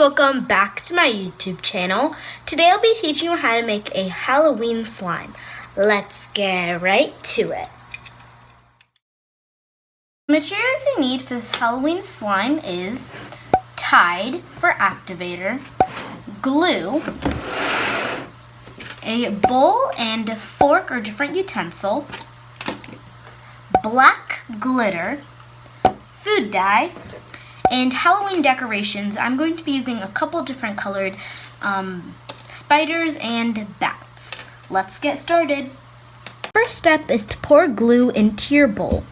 welcome back to my YouTube channel. Today I'll be teaching you how to make a Halloween slime. Let's get right to it. The materials you need for this Halloween slime is Tide for activator, glue, a bowl and fork or different utensil, black glitter, food dye, and Halloween decorations. I'm going to be using a couple different colored spiders and bats. Let's get started. First step is to pour glue into your bowl.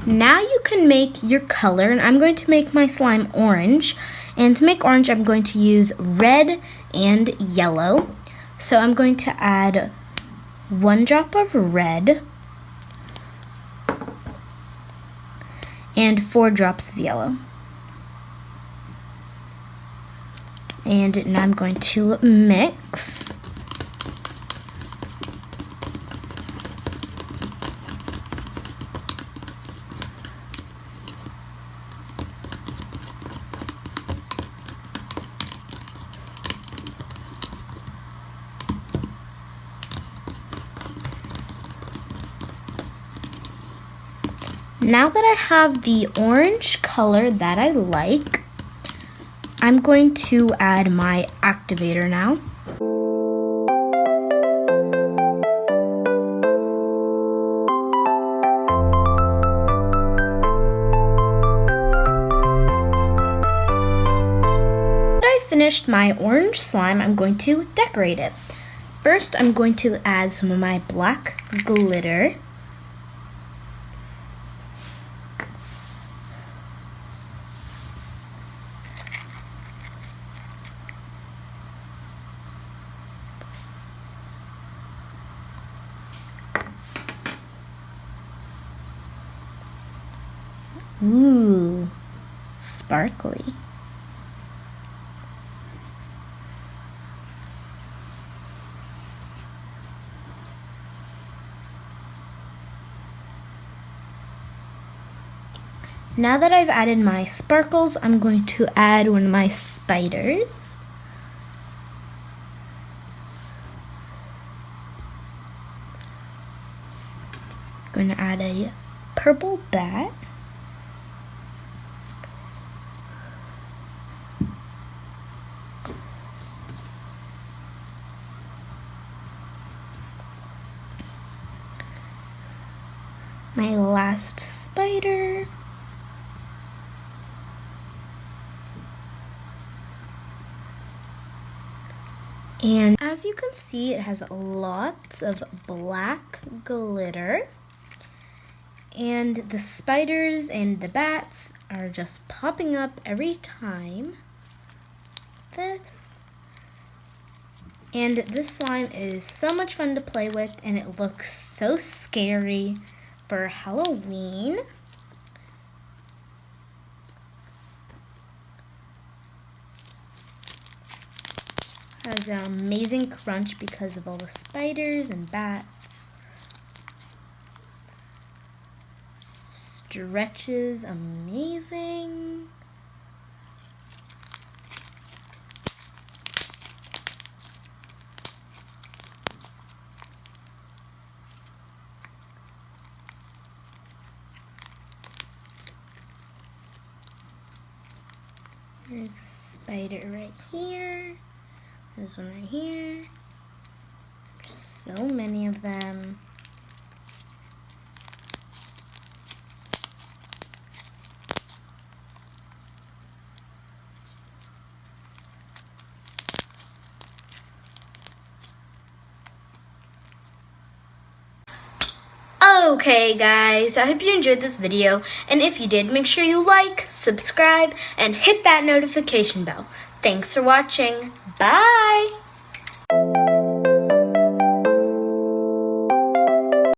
Now you can make your color, and I'm going to make my slime orange. And to make orange, I'm going to use red and yellow. So I'm going to add 1 drop of red and 4 drops of yellow. And now I'm going to mix. Now that I have the orange color that I like, I'm going to add my activator now. After I finished my orange slime, I'm going to decorate it. First, I'm going to add some of my black glitter. Ooh, sparkly. Now that I've added my sparkles, I'm going to add one of my spiders. I'm going to add a purple bat. My last spider. And as you can see, it has lots of black glitter. And the spiders and the bats are just popping up every time. And this slime is so much fun to play with, and it looks so scary for Halloween. Has an amazing crunch because of all the spiders and bats. Stretches amazing. There's a spider right here. There's one right here. There's so many of them. Okay guys, I hope you enjoyed this video, and if you did, make sure you like, subscribe, and hit that notification bell. Thanks for watching. Bye!